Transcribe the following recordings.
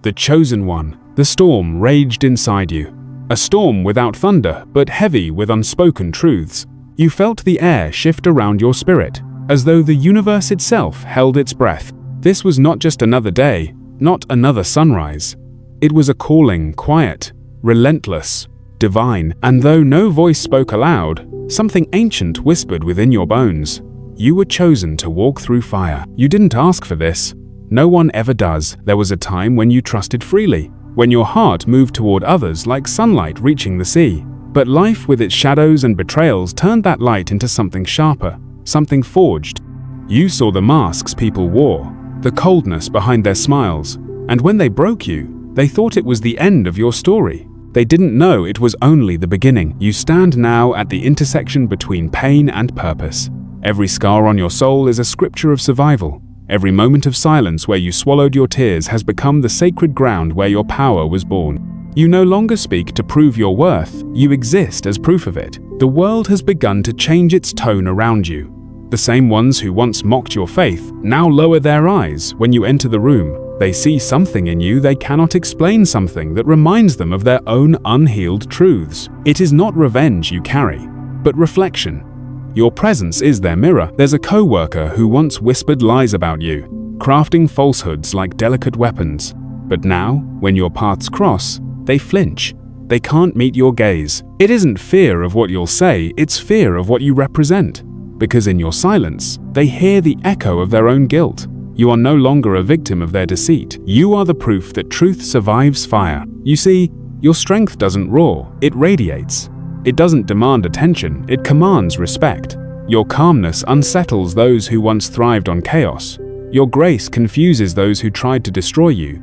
the chosen one. The storm raged inside you. A storm without thunder, but heavy with unspoken truths. You felt the air shift around your spirit, as though the universe itself held its breath. This was not just another day, not another sunrise. It was a calling, quiet, relentless, divine, and though no voice spoke aloud, something ancient whispered within your bones. You were chosen to walk through fire. You didn't ask for this. No one ever does. There was a time when you trusted freely, when your heart moved toward others like sunlight reaching the sea. But life with its shadows and betrayals turned that light into something sharper, something forged. You saw the masks people wore, the coldness behind their smiles, and when they broke you, they thought it was the end of your story. They didn't know it was only the beginning. You stand now at the intersection between pain and purpose. Every scar on your soul is a scripture of survival. Every moment of silence where you swallowed your tears has become the sacred ground where your power was born. You no longer speak to prove your worth, you exist as proof of it. The world has begun to change its tone around you. The same ones who once mocked your faith now lower their eyes when you enter the room. They see something in you they cannot explain, something that reminds them of their own unhealed truths. It is not revenge you carry, but reflection. Your presence is their mirror. There's a co-worker who once whispered lies about you, crafting falsehoods like delicate weapons. But now, when your paths cross, they flinch. They can't meet your gaze. It isn't fear of what you'll say, it's fear of what you represent. Because in your silence, they hear the echo of their own guilt. You are no longer a victim of their deceit. You are the proof that truth survives fire. You see, your strength doesn't roar, it radiates. It doesn't demand attention, it commands respect. Your calmness unsettles those who once thrived on chaos. Your grace confuses those who tried to destroy you.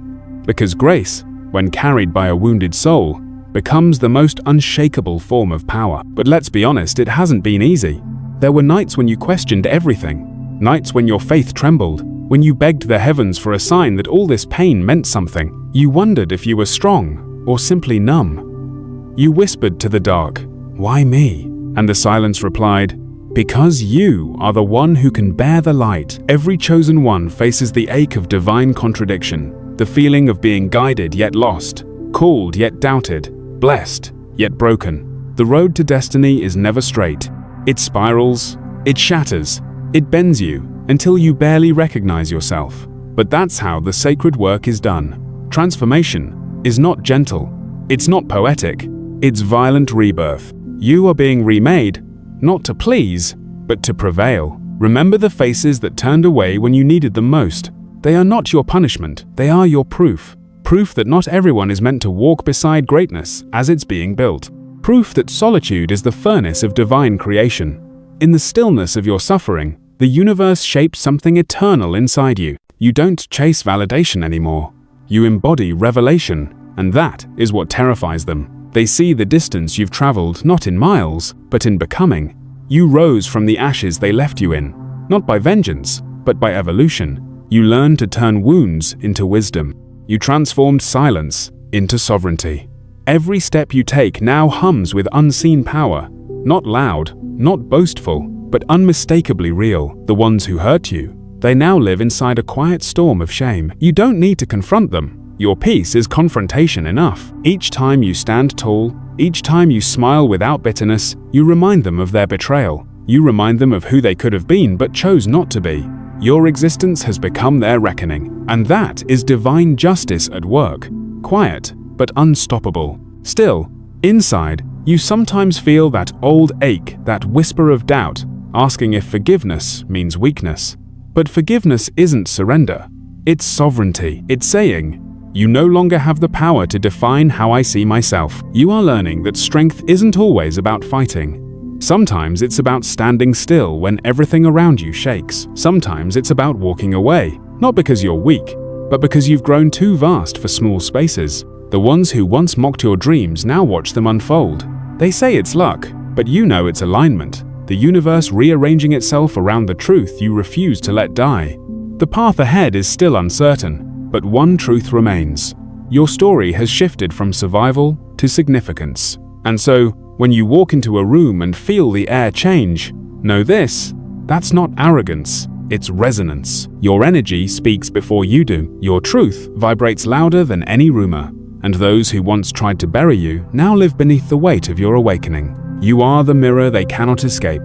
Because grace, when carried by a wounded soul, becomes the most unshakable form of power. But let's be honest, it hasn't been easy. There were nights when you questioned everything. Nights when your faith trembled. When you begged the heavens for a sign that all this pain meant something. You wondered if you were strong or simply numb. You whispered to the dark, "Why me?" And the silence replied, "Because you are the one who can bear the light." Every chosen one faces the ache of divine contradiction, the feeling of being guided yet lost, called yet doubted, blessed yet broken. The road to destiny is never straight. It spirals, it shatters, it bends you until you barely recognize yourself. But that's how the sacred work is done. Transformation is not gentle, it's not poetic, it's violent rebirth. You are being remade, not to please, but to prevail. Remember the faces that turned away when you needed them most. They are not your punishment, they are your proof. Proof that not everyone is meant to walk beside greatness as it's being built. Proof that solitude is the furnace of divine creation. In the stillness of your suffering, the universe shapes something eternal inside you. You don't chase validation anymore. You embody revelation, and that is what terrifies them. They see the distance you've traveled not in miles, but in becoming. You rose from the ashes they left you in, not by vengeance, but by evolution. You learned to turn wounds into wisdom. You transformed silence into sovereignty. Every step you take now hums with unseen power, not loud, not boastful, but unmistakably real. The ones who hurt you, they now live inside a quiet storm of shame. You don't need to confront them. Your peace is confrontation enough. Each time you stand tall, each time you smile without bitterness, you remind them of their betrayal. You remind them of who they could have been but chose not to be. Your existence has become their reckoning, and that is divine justice at work. Quiet, but unstoppable. Still, inside, you sometimes feel that old ache, that whisper of doubt, asking if forgiveness means weakness. But forgiveness isn't surrender. It's sovereignty. It's saying, you no longer have the power to define how I see myself. You are learning that strength isn't always about fighting. Sometimes it's about standing still when everything around you shakes. Sometimes it's about walking away, not because you're weak, but because you've grown too vast for small spaces. The ones who once mocked your dreams now watch them unfold. They say it's luck, but you know it's alignment. The universe rearranging itself around the truth you refuse to let die. The path ahead is still uncertain, but one truth remains. Your story has shifted from survival to significance. And so, when you walk into a room and feel the air change, know this, that's not arrogance, It's resonance. Your energy speaks before you do. Your truth vibrates louder than any rumor. And those who once tried to bury you now live beneath the weight of your awakening. You are the mirror they cannot escape.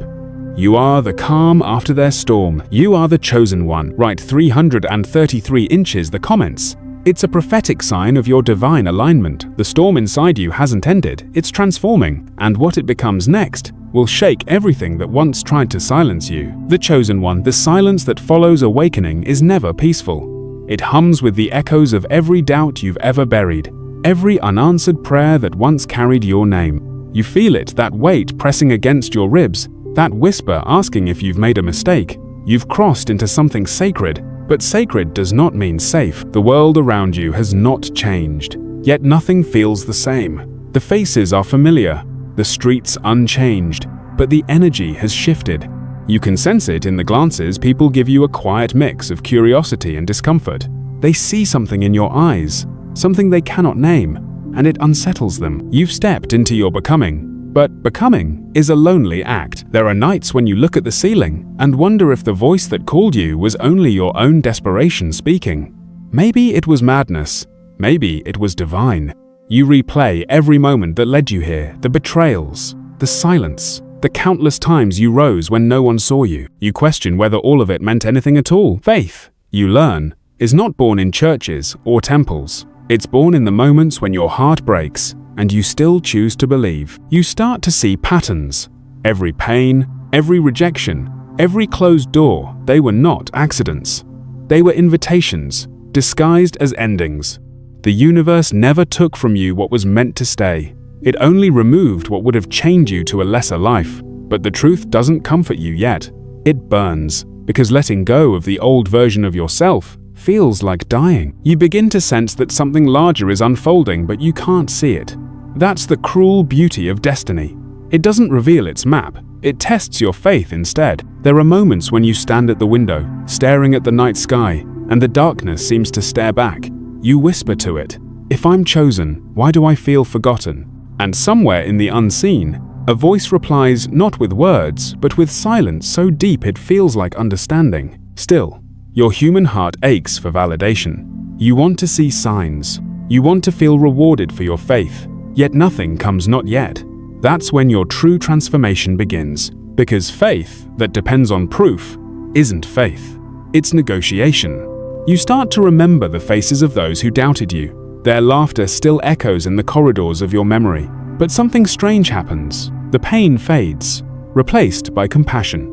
You are the calm after their storm. You are the chosen one. Write 333 inches the comments. It's a prophetic sign of your divine alignment. The storm inside you hasn't ended, it's transforming. And what it becomes next will shake everything that once tried to silence you. The chosen one, the silence that follows awakening is never peaceful. It hums with the echoes of every doubt you've ever buried, every unanswered prayer that once carried your name. You feel it, that weight pressing against your ribs, that whisper asking if you've made a mistake. You've crossed into something sacred, but sacred does not mean safe. The world around you has not changed, yet nothing feels the same. The faces are familiar, the streets unchanged, but the energy has shifted. You can sense it in the glances people give you, a quiet mix of curiosity and discomfort. They see something in your eyes, something they cannot name, and it unsettles them. You've stepped into your becoming. But becoming is a lonely act. There are nights when you look at the ceiling and wonder if the voice that called you was only your own desperation speaking. Maybe it was madness. Maybe it was divine. You replay every moment that led you here, the betrayals, the silence, the countless times you rose when no one saw you. You question whether all of it meant anything at all. Faith, you learn, is not born in churches or temples. It's born in the moments when your heart breaks and you still choose to believe. You start to see patterns. Every pain, every rejection, every closed door, they were not accidents. They were invitations, disguised as endings. The universe never took from you what was meant to stay. It only removed what would have chained you to a lesser life. But the truth doesn't comfort you yet. It burns, because letting go of the old version of yourself feels like dying. You begin to sense that something larger is unfolding, but you can't see it. That's the cruel beauty of destiny. It doesn't reveal its map. It tests your faith instead. There are moments when you stand at the window, staring at the night sky, and the darkness seems to stare back. You whisper to it, "If I'm chosen, why do I feel forgotten?" And somewhere in the unseen, a voice replies not with words, but with silence so deep it feels like understanding. Still, your human heart aches for validation. You want to see signs. You want to feel rewarded for your faith. Yet nothing comes, not yet. That's when your true transformation begins. Because faith that depends on proof isn't faith. It's negotiation. You start to remember the faces of those who doubted you. Their laughter still echoes in the corridors of your memory. But something strange happens. The pain fades, replaced by compassion.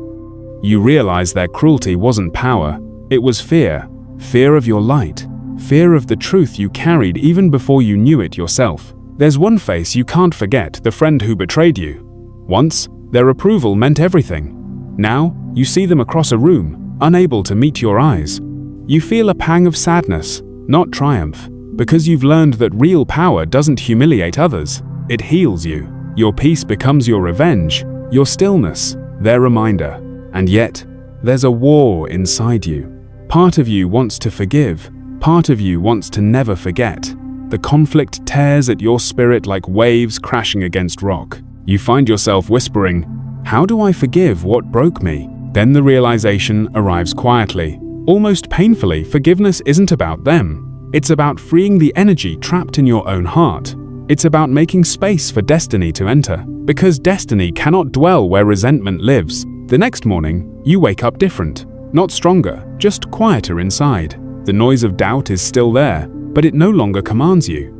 You realize their cruelty wasn't power. It was fear. Fear of your light. Fear of the truth you carried even before you knew it yourself. There's one face you can't forget, the friend who betrayed you. Once, their approval meant everything. Now, you see them across a room, unable to meet your eyes. You feel a pang of sadness, not triumph, because you've learned that real power doesn't humiliate others. It heals you. Your peace becomes your revenge, your stillness, their reminder. And yet, there's a war inside you. Part of you wants to forgive, part of you wants to never forget. The conflict tears at your spirit like waves crashing against rock. You find yourself whispering, "How do I forgive what broke me?" Then the realization arrives quietly, almost painfully. Forgiveness isn't about them. It's about freeing the energy trapped in your own heart. It's about making space for destiny to enter. Because destiny cannot dwell where resentment lives. The next morning, you wake up different. Not stronger, just quieter inside. The noise of doubt is still there, but it no longer commands you.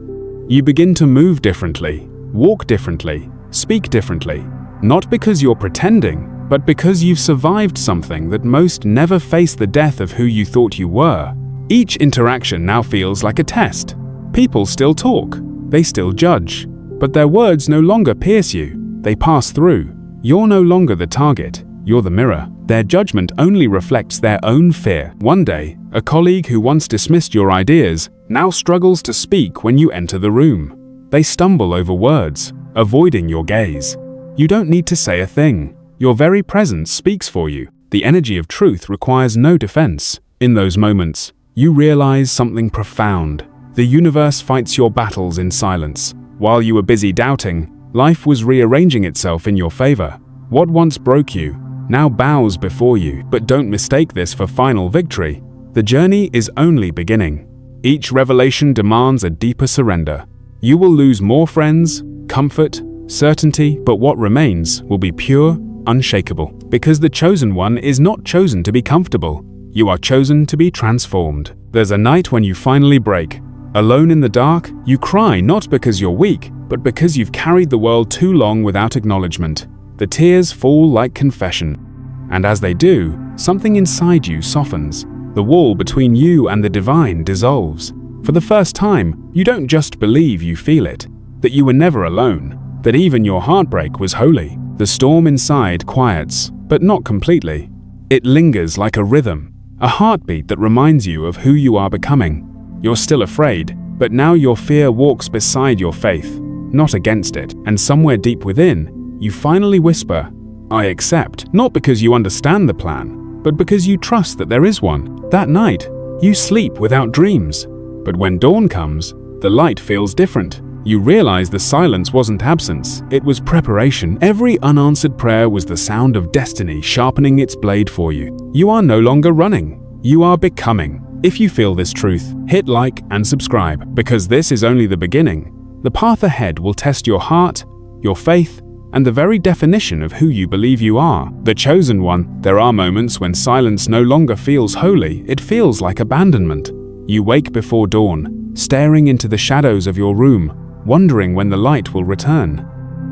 You begin to move differently, walk differently, speak differently. Not because you're pretending, but because you've survived something that most never face the death of who you thought you were. Each interaction now feels like a test. People still talk, they still judge, but their words no longer pierce you, they pass through. You're no longer the target, you're the mirror. Their judgment only reflects their own fear. One day, a colleague who once dismissed your ideas now struggles to speak when you enter the room. They stumble over words, avoiding your gaze. You don't need to say a thing. Your very presence speaks for you. The energy of truth requires no defense. In those moments, you realize something profound. The universe fights your battles in silence. While you were busy doubting, life was rearranging itself in your favor. What once broke you now bows before you. But don't mistake this for final victory. The journey is only beginning. Each revelation demands a deeper surrender. You will lose more friends, comfort, certainty, but what remains will be pure, unshakable. Because the chosen one is not chosen to be comfortable. You are chosen to be transformed. There's a night when you finally break. Alone in the dark, you cry not because you're weak, but because you've carried the world too long without acknowledgement. The tears fall like confession. And as they do, something inside you softens. The wall between you and the divine dissolves. For the first time, you don't just believe you feel it, that you were never alone, that even your heartbreak was holy. The storm inside quiets, but not completely. It lingers like a rhythm, a heartbeat that reminds you of who you are becoming. You're still afraid, but now your fear walks beside your faith, not against it. And somewhere deep within, you finally whisper, "I accept," not because you understand the plan, but because you trust that there is one. That night, you sleep without dreams. But when dawn comes, the light feels different. You realize the silence wasn't absence, it was preparation. Every unanswered prayer was the sound of destiny sharpening its blade for you. You are no longer running, you are becoming. If you feel this truth, hit like and subscribe, because this is only the beginning. The path ahead will test your heart, your faith, and the very definition of who you believe you are. The chosen one. There are moments when silence no longer feels holy, it feels like abandonment. You wake before dawn, staring into the shadows of your room, wondering when the light will return.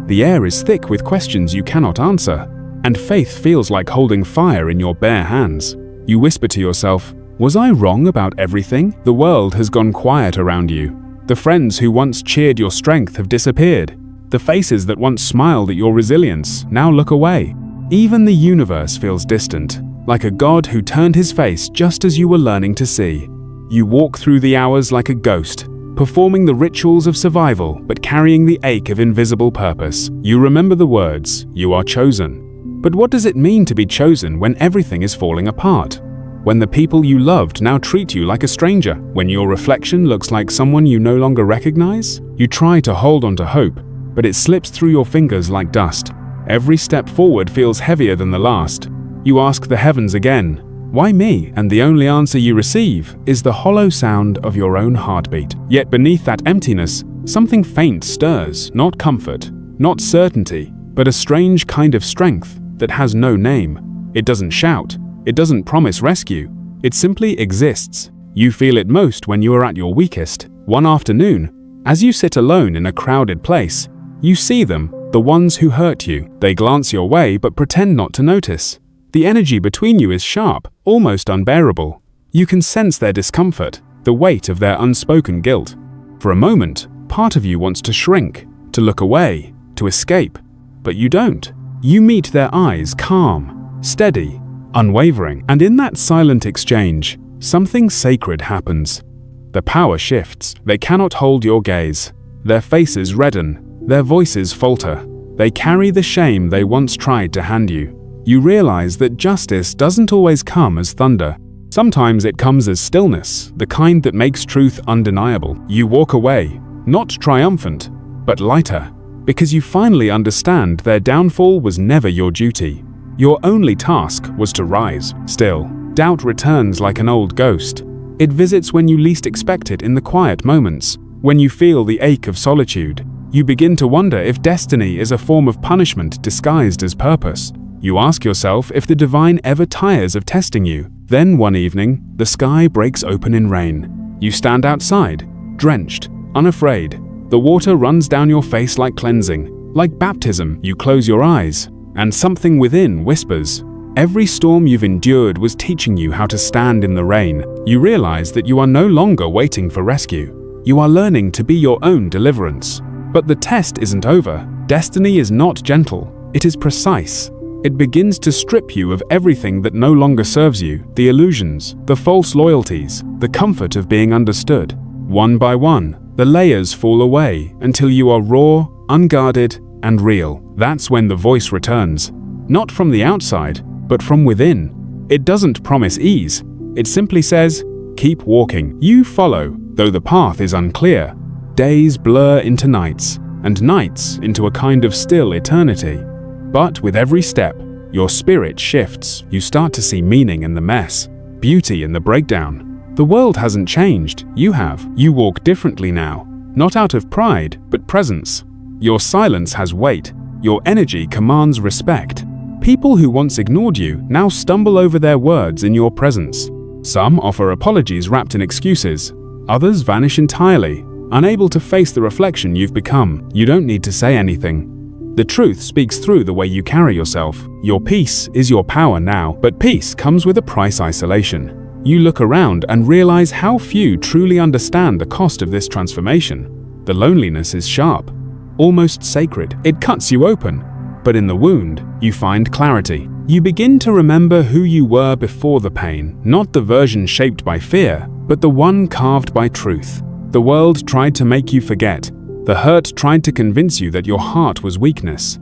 The air is thick with questions you cannot answer, and faith feels like holding fire in your bare hands. You whisper to yourself, "Was I wrong about everything?" The world has gone quiet around you. The friends who once cheered your strength have disappeared. The faces that once smiled at your resilience now look away. Even the universe feels distant, like a god who turned his face just as you were learning to see. You walk through the hours like a ghost, performing the rituals of survival but carrying the ache of invisible purpose. You remember the words, "You are chosen." But what does it mean to be chosen when everything is falling apart? When the people you loved now treat you like a stranger? When your reflection looks like someone you no longer recognize? You try to hold on to hope, but it slips through your fingers like dust. Every step forward feels heavier than the last. You ask the heavens again, "Why me?" And the only answer you receive is the hollow sound of your own heartbeat. Yet beneath that emptiness, something faint stirs, not comfort, not certainty, but a strange kind of strength that has no name. It doesn't shout, it doesn't promise rescue, it simply exists. You feel it most when you are at your weakest. One afternoon, as you sit alone in a crowded place, you see them, the ones who hurt you. They glance your way but pretend not to notice. The energy between you is sharp, almost unbearable. You can sense their discomfort, the weight of their unspoken guilt. For a moment, part of you wants to shrink, to look away, to escape. But you don't. You meet their eyes, calm, steady, unwavering. And in that silent exchange, something sacred happens. The power shifts. They cannot hold your gaze. Their faces redden, their voices falter. They carry the shame they once tried to hand you. You realize that justice doesn't always come as thunder. Sometimes it comes as stillness, the kind that makes truth undeniable. You walk away, not triumphant, but lighter, because you finally understand their downfall was never your duty. Your only task was to rise. Still, doubt returns like an old ghost. It visits when you least expect it in the quiet moments. When you feel the ache of solitude, you begin to wonder if destiny is a form of punishment disguised as purpose. You ask yourself if the divine ever tires of testing you. Then one evening, the sky breaks open in rain. You stand outside, drenched, unafraid. The water runs down your face like cleansing. Like baptism, you close your eyes, and something within whispers. Every storm you've endured was teaching you how to stand in the rain. You realize that you are no longer waiting for rescue. You are learning to be your own deliverance. But the test isn't over. Destiny is not gentle. It is precise. It begins to strip you of everything that no longer serves you, the illusions, the false loyalties, the comfort of being understood. One by one, the layers fall away until you are raw, unguarded, and real. That's when the voice returns. Not from the outside, but from within. It doesn't promise ease. It simply says, keep walking. You follow, though the path is unclear. Days blur into nights, and nights into a kind of still eternity. But with every step, Your spirit shifts. You start to see meaning in the mess, beauty in the breakdown. The world hasn't changed, you have. You walk differently now, not out of pride, but presence. Your silence has weight. Your energy commands respect. People who once ignored you now stumble over their words in your presence. Some offer apologies wrapped in excuses. Others vanish entirely, unable to face the reflection you've become. You don't need to say anything. The truth speaks through the way you carry yourself. Your peace is your power now, but peace comes with a price: isolation. You look around and realize how few truly understand the cost of this transformation. The loneliness is sharp, almost sacred. It cuts you open, but in the wound, you find clarity. You begin to remember who you were before the pain, not the version shaped by fear, but the one carved by truth. The world tried to make you forget. The hurt tried to convince you that your heart was weakness.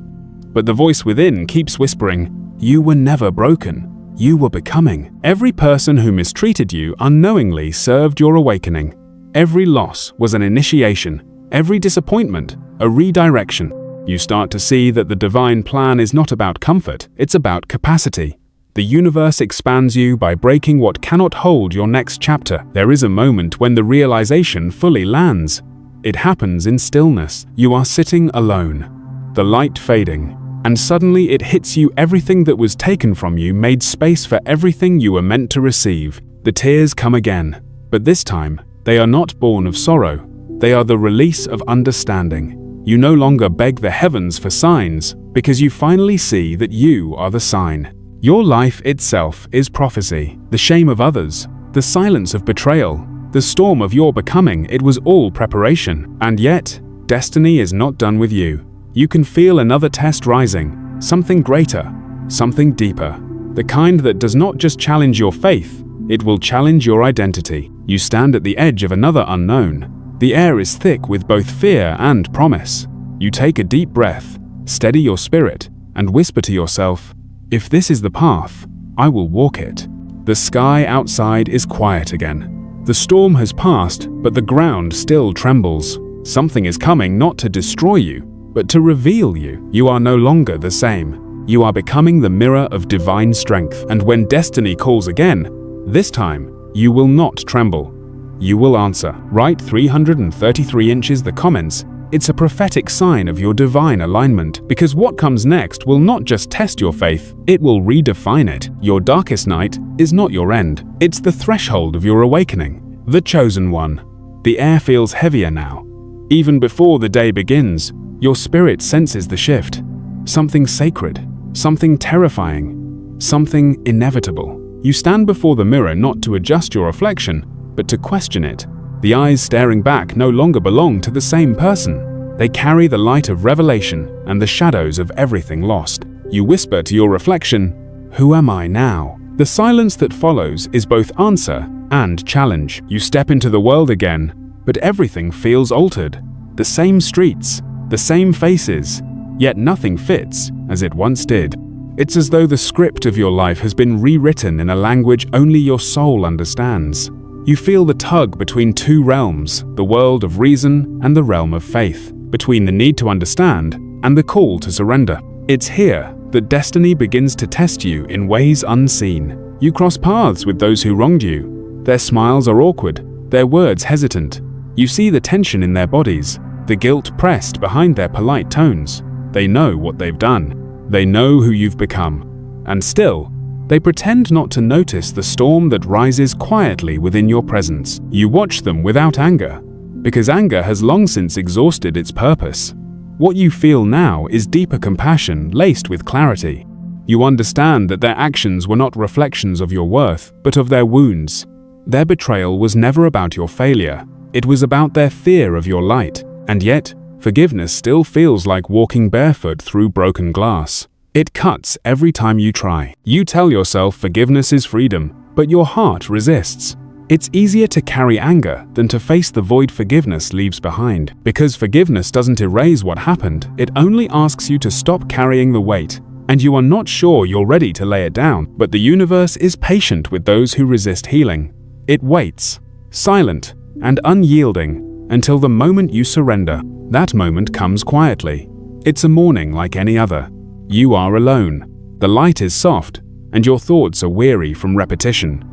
But the voice within keeps whispering, you were never broken. You were becoming. Every person who mistreated you unknowingly served your awakening. Every loss was an initiation. Every disappointment, a redirection. You start to see that the divine plan is not about comfort, it's about capacity. The universe expands you by breaking what cannot hold your next chapter. There is a moment when the realization fully lands. It happens in stillness. You are sitting alone, the light fading, and suddenly it hits you: everything that was taken from you made space for everything you were meant to receive. The tears come again, but this time, they are not born of sorrow. They are the release of understanding. You no longer beg the heavens for signs, because you finally see that you are the sign. Your life itself is prophecy. The shame of others, the silence of betrayal, the storm of your becoming, it was all preparation. And yet, destiny is not done with you. You can feel another test rising, something greater, something deeper. The kind that does not just challenge your faith, it will challenge your identity. You stand at the edge of another unknown. The air is thick with both fear and promise. You take a deep breath, steady your spirit, and whisper to yourself, if this is the path, I will walk it. The sky outside is quiet again. The storm has passed, but the ground still trembles. Something is coming, not to destroy you, but to reveal you. You are no longer the same. You are becoming the mirror of divine strength. And when destiny calls again, this time, you will not tremble. You will answer. Write 333 inches the comments. It's a prophetic sign of your divine alignment, because what comes next will not just test your faith, it will redefine it. Your darkest night is not your end. It's the threshold of your awakening, the chosen one. The air feels heavier now. Even before the day begins, your spirit senses the shift. Something sacred, something terrifying, something inevitable. You stand before the mirror not to adjust your reflection, but to question it. The eyes staring back no longer belong to the same person. They carry the light of revelation and the shadows of everything lost. You whisper to your reflection, who am I now? The silence that follows is both answer and challenge. You step into the world again, but everything feels altered. The same streets, the same faces, yet nothing fits as it once did. It's as though the script of your life has been rewritten in a language only your soul understands. You feel the tug between two realms, the world of reason and the realm of faith, between the need to understand and the call to surrender. It's here that destiny begins to test you in ways unseen. You cross paths with those who wronged you. Their smiles are awkward, their words hesitant. You see the tension in their bodies, the guilt pressed behind their polite tones. They know what they've done. They know who you've become. And still, they pretend not to notice the storm that rises quietly within your presence. You watch them without anger, because anger has long since exhausted its purpose. What you feel now is deeper compassion laced with clarity. You understand that their actions were not reflections of your worth, but of their wounds. Their betrayal was never about your failure. It was about their fear of your light. And yet, forgiveness still feels like walking barefoot through broken glass. It cuts every time you try. You tell yourself forgiveness is freedom, but your heart resists. It's easier to carry anger than to face the void forgiveness leaves behind. Because forgiveness doesn't erase what happened, it only asks you to stop carrying the weight. And you are not sure you're ready to lay it down, but the universe is patient with those who resist healing. It waits, silent and unyielding, until the moment you surrender. That moment comes quietly. It's a morning like any other. You are alone. The light is soft, and your thoughts are weary from repetition.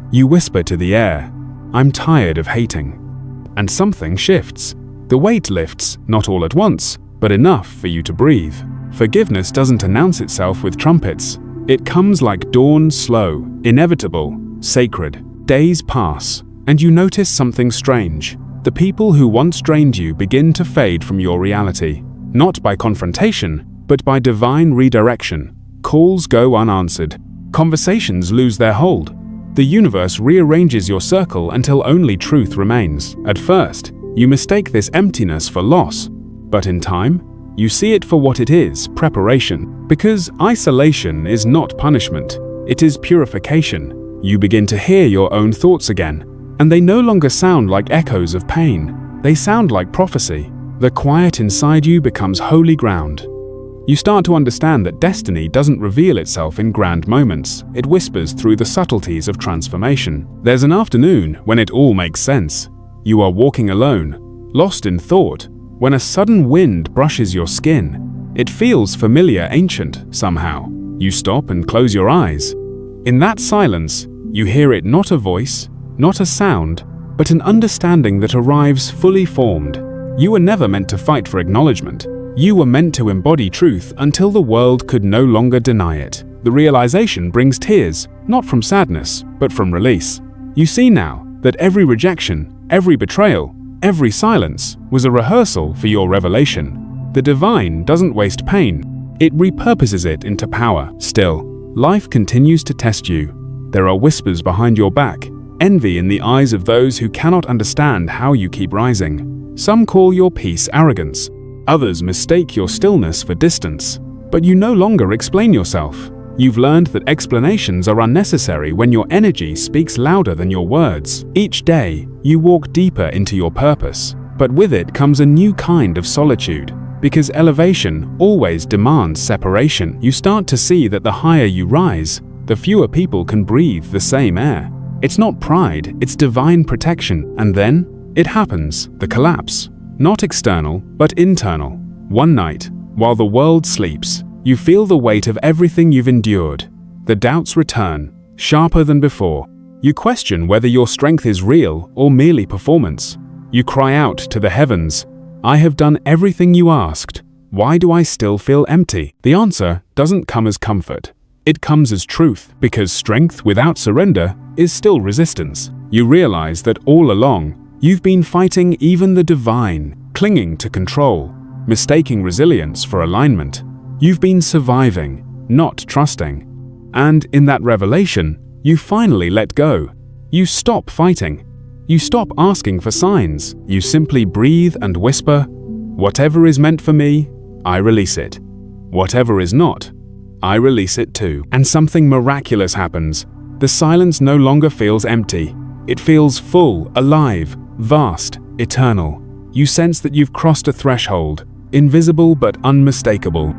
You whisper to the air, "I'm tired of hating." And something shifts. The weight lifts, not all at once, but enough for you to breathe. Forgiveness doesn't announce itself with trumpets. It comes like dawn, slow, inevitable, sacred. Days pass, and you notice something strange. The people who once drained you begin to fade from your reality, not by confrontation, but by divine redirection. Calls go unanswered. Conversations lose their hold. The universe rearranges your circle until only truth remains. At first, you mistake this emptiness for loss, but in time, you see it for what it is, preparation. Because isolation is not punishment, it is purification. You begin to hear your own thoughts again, and they no longer sound like echoes of pain. They sound like prophecy. The quiet inside you becomes holy ground. You start to understand that destiny doesn't reveal itself in grand moments. It whispers through the subtleties of transformation. There's an afternoon when it all makes sense. You are walking alone, lost in thought, when a sudden wind brushes your skin. It feels familiar, ancient, somehow. You stop and close your eyes. In that silence, you hear it, not a voice, not a sound, but an understanding that arrives fully formed. You were never meant to fight for acknowledgement. You were meant to embody truth until the world could no longer deny it. The realization brings tears, not from sadness, but from release. You see now that every rejection, every betrayal, every silence was a rehearsal for your revelation. The divine doesn't waste pain. It repurposes it into power. Still, life continues to test you. There are whispers behind your back, envy in the eyes of those who cannot understand how you keep rising. Some call your peace arrogance. Others mistake your stillness for distance. But you no longer explain yourself. You've learned that explanations are unnecessary when your energy speaks louder than your words. Each day, you walk deeper into your purpose. But with it comes a new kind of solitude. Because elevation always demands separation. You start to see that the higher you rise, the fewer people can breathe the same air. It's not pride, it's divine protection. And then, it happens, the collapse. Not external, but internal. One night, while the world sleeps, you feel the weight of everything you've endured. The doubts return, sharper than before. You question whether your strength is real or merely performance. You cry out to the heavens, "I have done everything you asked. Why do I still feel empty?" The answer doesn't come as comfort. It comes as truth, because strength without surrender is still resistance. You realize that all along, you've been fighting even the divine, clinging to control, mistaking resilience for alignment. You've been surviving, not trusting. And in that revelation, you finally let go. You stop fighting. You stop asking for signs. You simply breathe and whisper, "Whatever is meant for me, I release it. Whatever is not, I release it too." And something miraculous happens. The silence no longer feels empty. It feels full, alive, vast, eternal. You sense that you've crossed a threshold, invisible but unmistakable.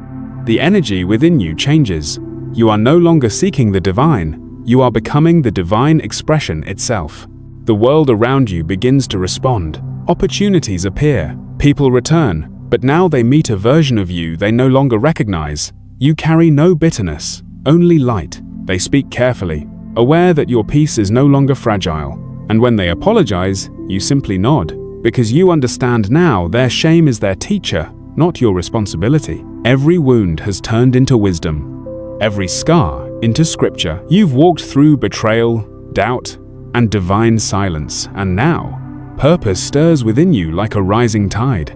The energy within you changes. You are no longer seeking the divine. You are becoming the divine expression itself. The world around you begins to respond. Opportunities appear. People return. But now they meet a version of you they no longer recognize. You carry no bitterness, only light. They speak carefully, aware that your peace is no longer fragile. And when they apologize, you simply nod, because you understand now their shame is their teacher, not your responsibility. Every wound has turned into wisdom, every scar into scripture. You've walked through betrayal, doubt, and divine silence, and now, purpose stirs within you like a rising tide.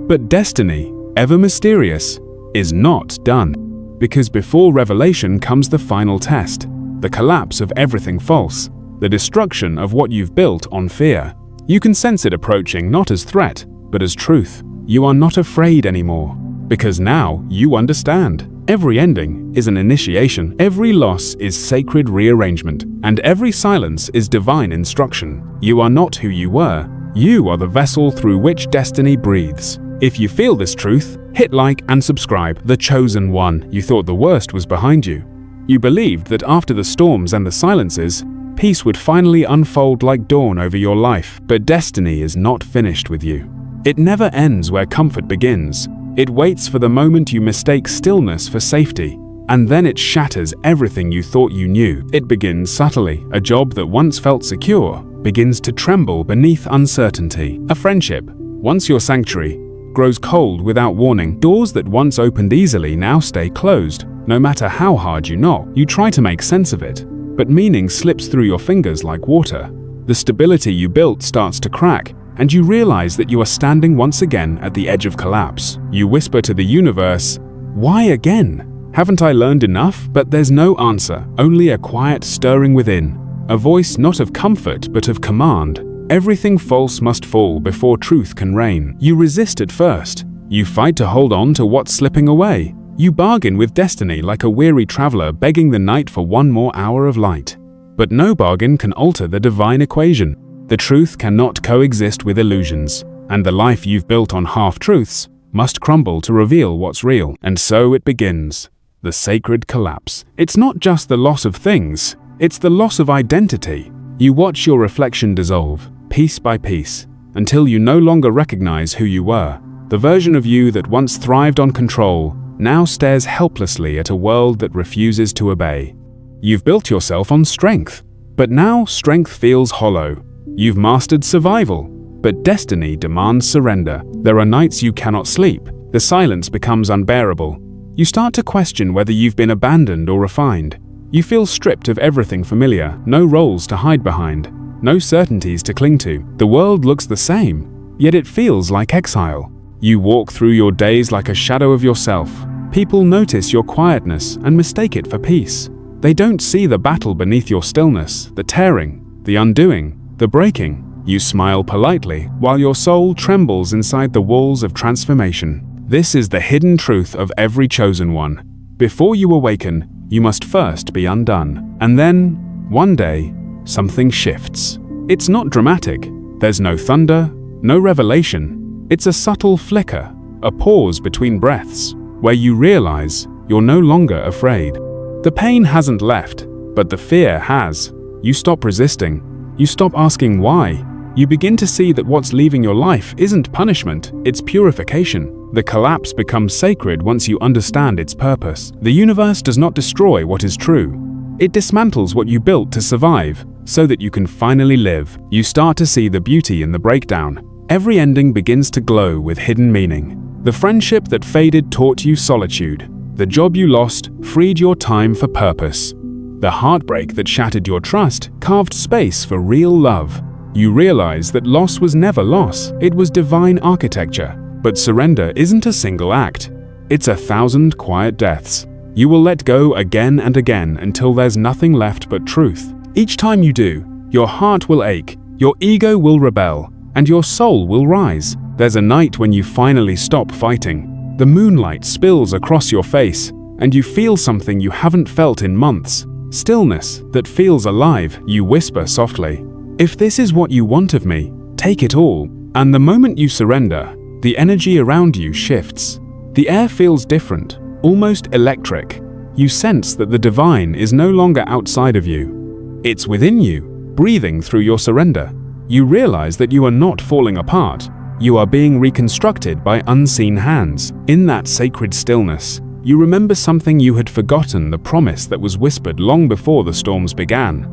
But destiny, ever mysterious, is not done. Because before revelation comes the final test, the collapse of everything false, the destruction of what you've built on fear. You can sense it approaching not as threat, but as truth. You are not afraid anymore, because now you understand. Every ending is an initiation, every loss is sacred rearrangement, and every silence is divine instruction. You are not who you were, you are the vessel through which destiny breathes. If you feel this truth, hit like and subscribe. The chosen one. You thought the worst was behind you. You believed that after the storms and the silences, peace would finally unfold like dawn over your life. But destiny is not finished with you. It never ends where comfort begins. It waits for the moment you mistake stillness for safety, And then it shatters everything you thought you knew. It begins subtly. A job that once felt secure begins to tremble beneath uncertainty. A friendship, once your sanctuary, grows cold without warning. Doors that once opened easily now stay closed. No matter how hard you knock, you try to make sense of it, but meaning slips through your fingers like water. The stability you built starts to crack, and you realize that you are standing once again at the edge of collapse. You whisper to the universe, "Why again? Haven't I learned enough?" But there's no answer, only a quiet stirring within. A voice not of comfort but of command. Everything false must fall before truth can reign. You resist at first. You fight to hold on to what's slipping away. You bargain with destiny like a weary traveler begging the night for one more hour of light. But no bargain can alter the divine equation. The truth cannot coexist with illusions, and the life you've built on half-truths must crumble to reveal what's real. And so it begins. The sacred collapse. It's not just the loss of things, it's the loss of identity. You watch your reflection dissolve, piece by piece, until you no longer recognize who you were. The version of you that once thrived on control now stares helplessly at a world that refuses to obey. You've built yourself on strength, but now strength feels hollow. You've mastered survival, but destiny demands surrender. There are nights you cannot sleep. The silence becomes unbearable. You start to question whether you've been abandoned or refined. You feel stripped of everything familiar, no roles to hide behind, no certainties to cling to. The world looks the same, yet it feels like exile. You walk through your days like a shadow of yourself. People notice your quietness and mistake it for peace. They don't see the battle beneath your stillness, the tearing, the undoing, the breaking. You smile politely while your soul trembles inside the walls of transformation. This is the hidden truth of every chosen one. Before you awaken, you must first be undone. And then, one day, something shifts. It's not dramatic. There's no thunder, no revelation. It's a subtle flicker, a pause between breaths, where you realize you're no longer afraid. The pain hasn't left, but the fear has. You stop resisting. You stop asking why. You begin to see that what's leaving your life isn't punishment, it's purification. The collapse becomes sacred once you understand its purpose. The universe does not destroy what is true. It dismantles what you built to survive, so that you can finally live. You start to see the beauty in the breakdown. Every ending begins to glow with hidden meaning. The friendship that faded taught you solitude. The job you lost freed your time for purpose. The heartbreak that shattered your trust carved space for real love. You realize that loss was never loss, it was divine architecture. But surrender isn't a single act. It's 1,000 quiet deaths. You will let go again and again until there's nothing left but truth. Each time you do, your heart will ache, your ego will rebel, and your soul will rise. There's a night when you finally stop fighting. The moonlight spills across your face, and you feel something you haven't felt in months. Stillness that feels alive. You whisper softly, "If this is what you want of me, take it all." And the moment you surrender, the energy around you shifts. The air feels different, almost electric. You sense that the divine is no longer outside of you. It's within you, breathing through your surrender. You realize that you are not falling apart. You are being reconstructed by unseen hands. In that sacred stillness, you remember something you had forgotten, the promise that was whispered long before the storms began.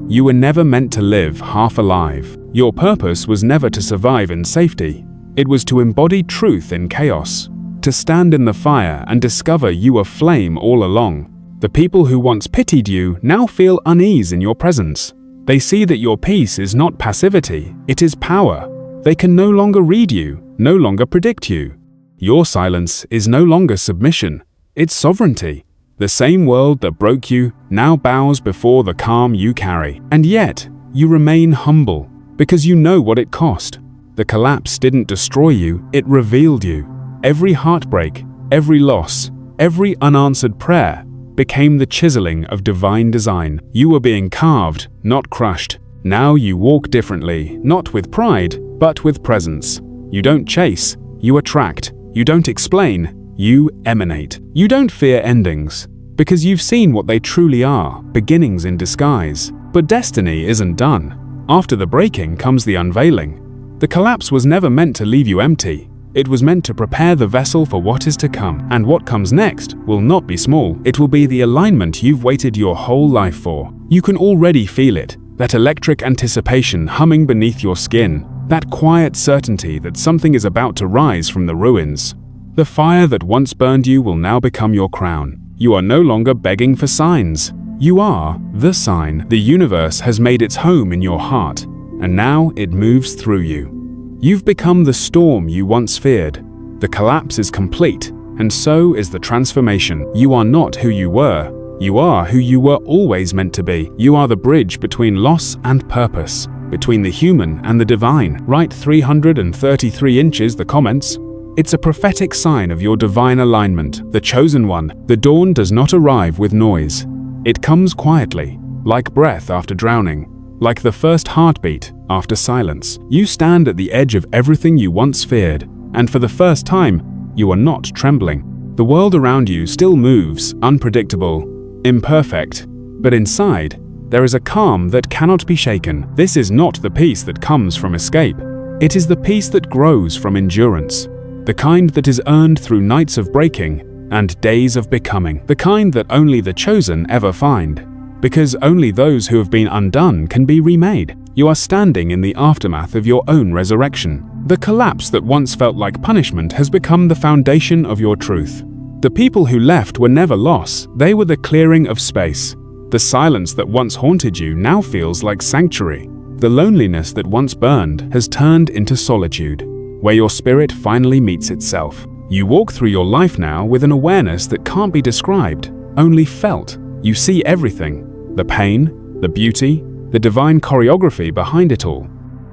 You were never meant to live half alive. Your purpose was never to survive in safety. It was to embody truth in chaos, to stand in the fire and discover you were flame all along. The people who once pitied you now feel unease in your presence. They see that your peace is not passivity, it is power. They can no longer read you, no longer predict you. Your silence is no longer submission, it's sovereignty. The same world that broke you now bows before the calm you carry. And yet, you remain humble, because you know what it cost. The collapse didn't destroy you, it revealed you. Every heartbreak, every loss, every unanswered prayer became the chiseling of divine design. You were being carved, not crushed. Now you walk differently, not with pride, but with presence. You don't chase, you attract. You don't explain, you emanate. You don't fear endings, because you've seen what they truly are, beginnings in disguise. But destiny isn't done. After the breaking comes the unveiling. The collapse was never meant to leave you empty. It was meant to prepare the vessel for what is to come. And what comes next will not be small. It will be the alignment you've waited your whole life for. You can already feel it, that electric anticipation humming beneath your skin, that quiet certainty that something is about to rise from the ruins. The fire that once burned you will now become your crown. You are no longer begging for signs. You are the sign. The universe has made its home in your heart, and now it moves through you. You've become the storm you once feared. The collapse is complete, and so is the transformation. You are not who you were. You are who you were always meant to be. You are the bridge between loss and purpose, between the human and the divine. Write 333 inches the comments. It's a prophetic sign of your divine alignment, the chosen one. The dawn does not arrive with noise. It comes quietly, like breath after drowning, like the first heartbeat after silence. You stand at the edge of everything you once feared, and for the first time, you are not trembling. The world around you still moves, unpredictable, imperfect, but inside, there is a calm that cannot be shaken. This is not the peace that comes from escape. It is the peace that grows from endurance, the kind that is earned through nights of breaking and days of becoming, the kind that only the chosen ever find, because only those who have been undone can be remade. You are standing in the aftermath of your own resurrection. The collapse that once felt like punishment has become the foundation of your truth. The people who left were never loss, they were the clearing of space. The silence that once haunted you now feels like sanctuary. The loneliness that once burned has turned into solitude, where your spirit finally meets itself. You walk through your life now with an awareness that can't be described, only felt. You see everything, the pain, the beauty, the divine choreography behind it all.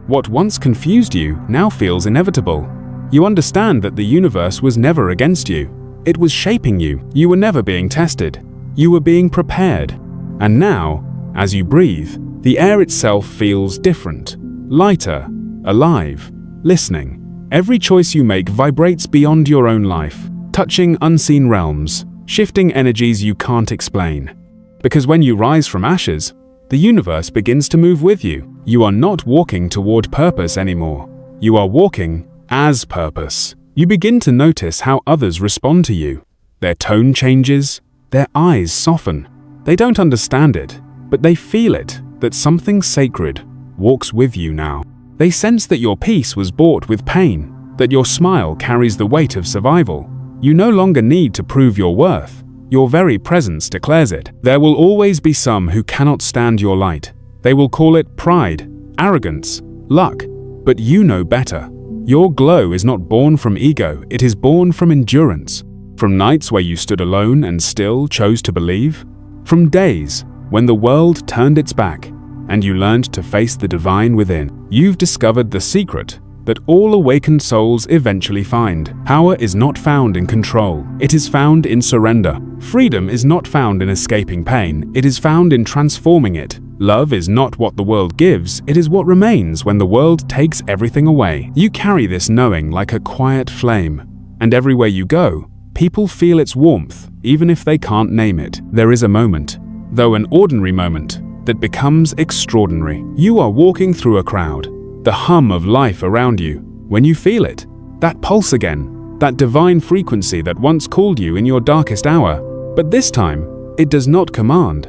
What once confused you now feels inevitable. You understand that the universe was never against you. It was shaping you. You were never being tested. You were being prepared. And now, as you breathe, the air itself feels different, lighter, alive, listening. Every choice you make vibrates beyond your own life, touching unseen realms, shifting energies you can't explain. Because when you rise from ashes, the universe begins to move with you. You are not walking toward purpose anymore. You are walking as purpose. You begin to notice how others respond to you. Their tone changes, their eyes soften. They don't understand it, but they feel it, that something sacred walks with you now. They sense that your peace was bought with pain, that your smile carries the weight of survival. You no longer need to prove your worth. Your very presence declares it. There will always be some who cannot stand your light. They will call it pride, arrogance, luck, but you know better. Your glow is not born from ego, it is born from endurance. From nights where you stood alone and still chose to believe. From days when the world turned its back and you learned to face the divine within. You've discovered the secret that all awakened souls eventually find. Power is not found in control, it is found in surrender. Freedom is not found in escaping pain, it is found in transforming it. Love is not what the world gives, it is what remains when the world takes everything away. You carry this knowing like a quiet flame, and everywhere you go, people feel its warmth, even if they can't name it. There is a moment, though an ordinary moment, that becomes extraordinary. You are walking through a crowd, the hum of life around you. When you feel it, that pulse again, that divine frequency that once called you in your darkest hour. But this time, it does not command.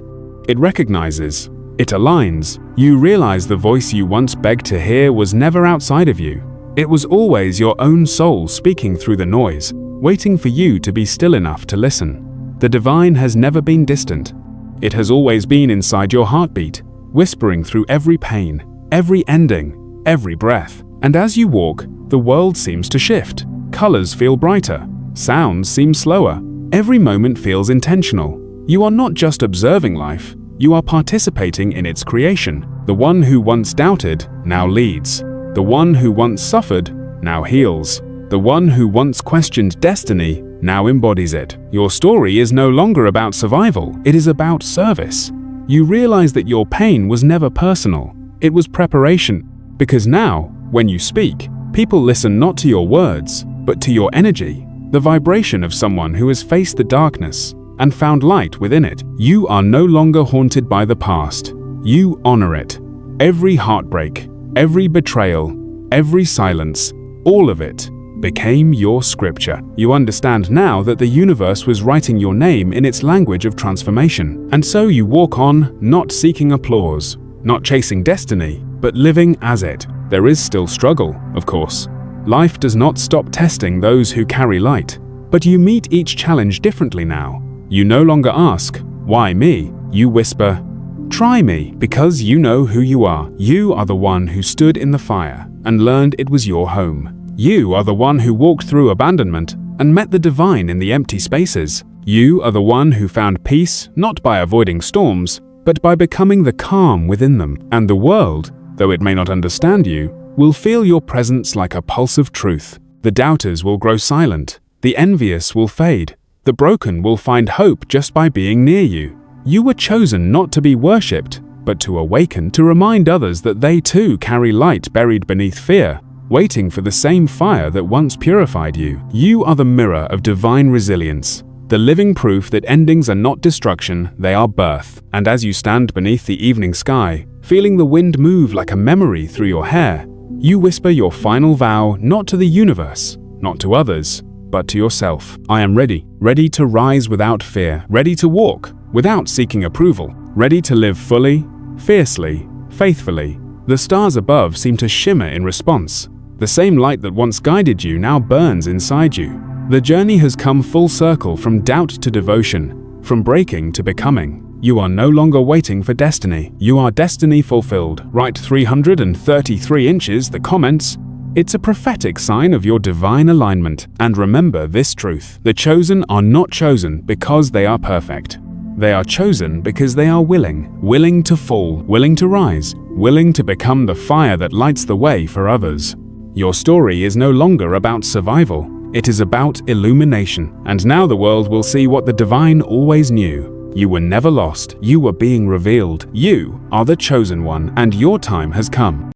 It recognizes. It aligns. You realize the voice you once begged to hear was never outside of you. It was always your own soul speaking through the noise, waiting for you to be still enough to listen. The divine has never been distant. It has always been inside your heartbeat, whispering through every pain, every ending, every breath. And as you walk, the world seems to shift. Colors feel brighter. Sounds seem slower. Every moment feels intentional. You are not just observing life, you are participating in its creation. The one who once doubted now leads. The one who once suffered now heals. The one who once questioned destiny now embodies it. Your story is no longer about survival, it is about service. You realize that your pain was never personal, it was preparation. Because now, when you speak, people listen not to your words, but to your energy, the vibration of someone who has faced the darkness and found light within it. You are no longer haunted by the past. You honor it. Every heartbreak, every betrayal, every silence, all of it. became your scripture. You understand now that the universe was writing your name in its language of transformation. And so you walk on, not seeking applause, not chasing destiny, but living as it. There is still struggle, of course. Life does not stop testing those who carry light. But you meet each challenge differently now. You no longer ask, "Why me?" You whisper, "Try me," because you know who you are. You are the one who stood in the fire and learned it was your home. You are the one who walked through abandonment and met the divine in the empty spaces. You are the one who found peace not by avoiding storms, but by becoming the calm within them. And the world, though it may not understand you, will feel your presence like a pulse of truth. The doubters will grow silent. The envious will fade. The broken will find hope just by being near you. You were chosen not to be worshipped, but to awaken, to remind others that they too carry light buried beneath fear, waiting for the same fire that once purified you. You are the mirror of divine resilience, the living proof that endings are not destruction, they are birth. And as you stand beneath the evening sky, feeling the wind move like a memory through your hair, you whisper your final vow not to the universe, not to others, but to yourself. I am ready, ready to rise without fear, ready to walk without seeking approval, ready to live fully, fiercely, faithfully. The stars above seem to shimmer in response. The same light that once guided you now burns inside you. The journey has come full circle from doubt to devotion, from breaking to becoming. You are no longer waiting for destiny. You are destiny fulfilled. Write 333 inches, the comments. It's a prophetic sign of your divine alignment. And remember this truth: the chosen are not chosen because they are perfect. They are chosen because they are willing to fall, willing to rise, willing to become the fire that lights the way for others. Your story is no longer about survival. It is about illumination. And now the world will see what the divine always knew. You were never lost. You were being revealed. You are the chosen one, and your time has come.